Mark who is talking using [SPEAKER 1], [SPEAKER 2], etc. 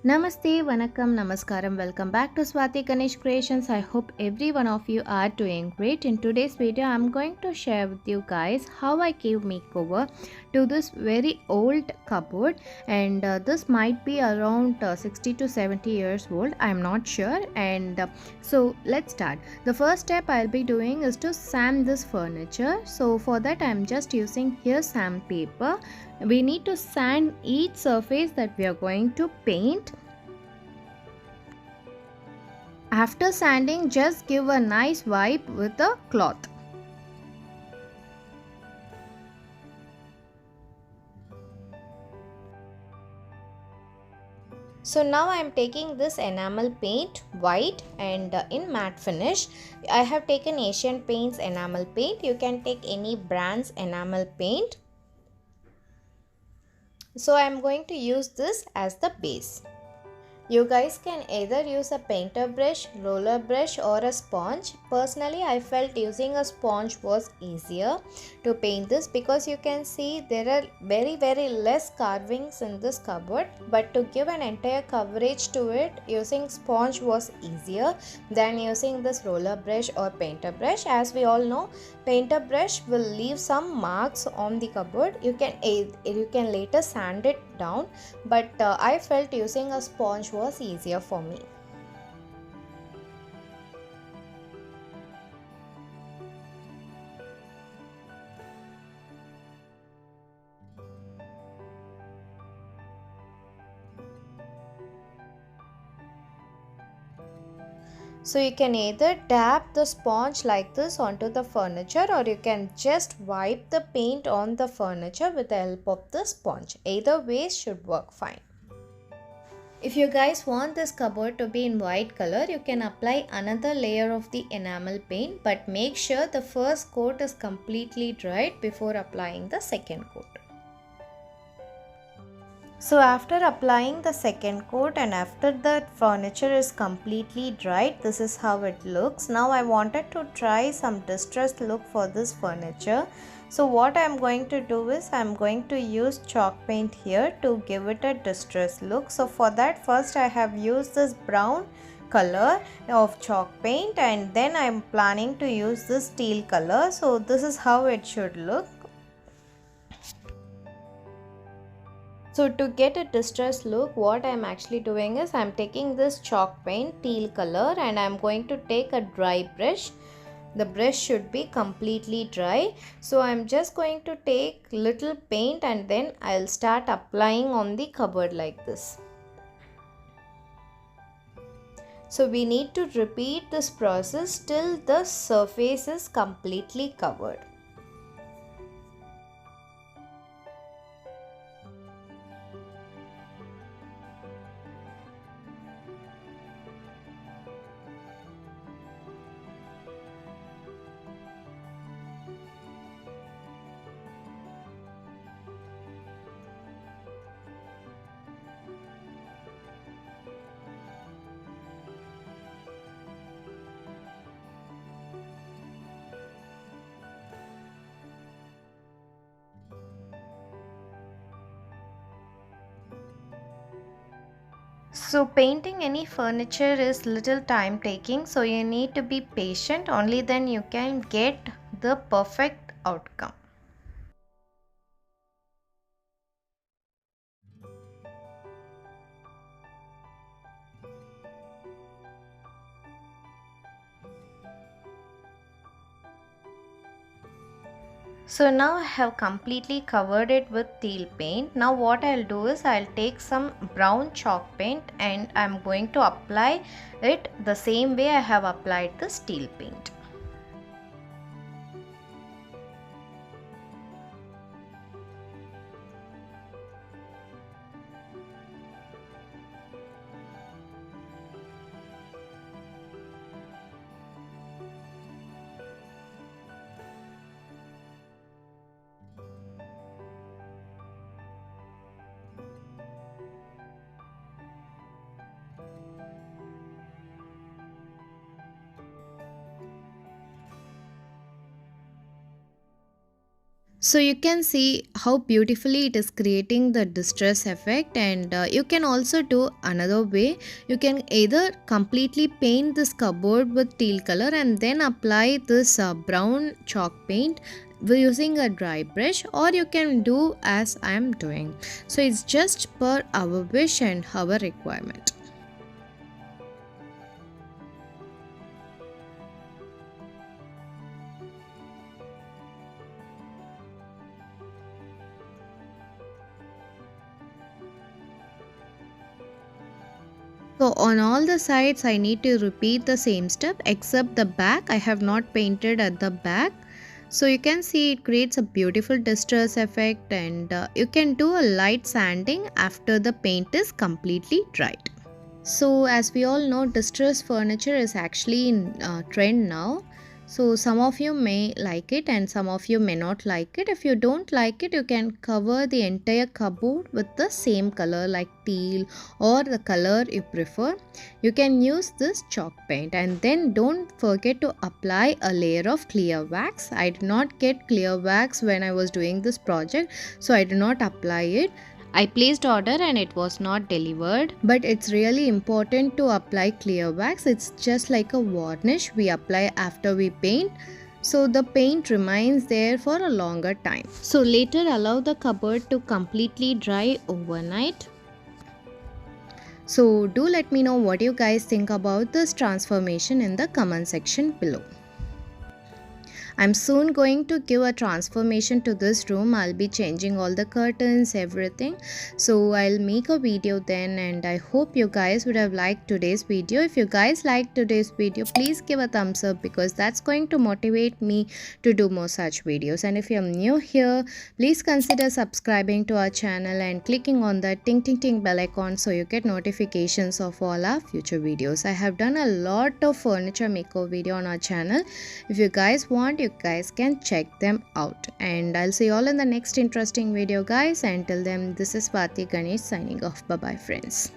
[SPEAKER 1] Namaste, Vanakkam, Namaskaram. Welcome back to Swathi Ganesh Creations. I hope every one of you are doing great. In today's video, I'm going to share with you guys how I gave makeover to this very old cupboard, and this might be around 60 to 70 years old. I'm not sure. So let's start. The first step I'll be doing is to sand this furniture. So for that, I'm just using here sandpaper. We need to sand each surface that we are going to paint. After sanding, just give a nice wipe with a cloth. So now I am taking this enamel paint white and in matte finish. I have taken Asian Paints enamel paint. You can take any brand's enamel paint. So I am going to use this as the base. You guys can either use a painter brush, roller brush or a sponge. Personally, I felt using a sponge was easier to paint this because you can see there are very less carvings in this cupboard. But to give an entire coverage to it, using sponge was easier than using this roller brush or painter brush. As we all know, painter brush will leave some marks on the cupboard. You can later sand it down, but I felt using a sponge was easier for me. So you can either dab the sponge like this onto the furniture, or you can just wipe the paint on the furniture with the help of the sponge. Either way should work fine. If you guys want this cupboard to be in white color, you can apply another layer of the enamel paint, but make sure the first coat is completely dried before applying the second coat. So after applying the second coat and after the furniture is completely dried, this is how it looks. Now I wanted to try some distressed look for this furniture. So what I am going to do is I am going to use chalk paint here to give it a distressed look. So for that, first I have used this brown color of chalk paint, and then I am planning to use this teal color. So this is how it should look. So to get a distressed look, what I am actually doing is I am taking this chalk paint teal color and I am going to take a dry brush. The brush should be completely dry. So I am just going to take little paint and then I'll start applying on the cupboard like this. So we need to repeat this process till the surface is completely covered. So painting any furniture is little time taking, so you need to be patient, only then you can get the perfect outcome. So now I have completely covered it with teal paint. Now what I'll do is I'll take some brown chalk paint and I'm going to apply it the same way I have applied the steel paint. So you can see how beautifully it is creating the distress effect, and you can also do another way. You can either completely paint this cupboard with teal color and then apply this brown chalk paint using a dry brush, or you can do as I am doing. So it's just per our wish and our requirement. So on all the sides I need to repeat the same step except the back. I have not painted at the back. So you can see it creates a beautiful distress effect, and you can do a light sanding after the paint is completely dried. So as we all know, distress furniture is actually in trend now. So some of you may like it and some of you may not like it. If you don't like it, you can cover the entire cupboard with the same color like teal or the color you prefer. You can use this chalk paint, and then don't forget to apply a layer of clear wax. I did not get clear wax when I was doing this project, so I did not apply it. I placed order and it was not delivered, but it's really important to apply clear wax. It's just like a varnish we apply after we paint, so the paint remains there for a longer time. So later allow the cupboard to completely dry overnight. So do let me know what you guys think about this transformation in the comment section below. I'm soon going to give a transformation to this room. I'll be changing all the curtains, everything. So I'll make a video then, and I hope you guys would have liked today's video. If you guys liked today's video, please give a thumbs up because that's going to motivate me to do more such videos. And if you're new here, please consider subscribing to our channel and clicking on that ting ting ting bell icon so you get notifications of all our future videos. I have done a lot of furniture makeover video on our channel. If you guys want, you guys can check them out, and I'll see you all in the next interesting video guys. Until then, this is Swathi Ganesh signing off. Bye bye friends.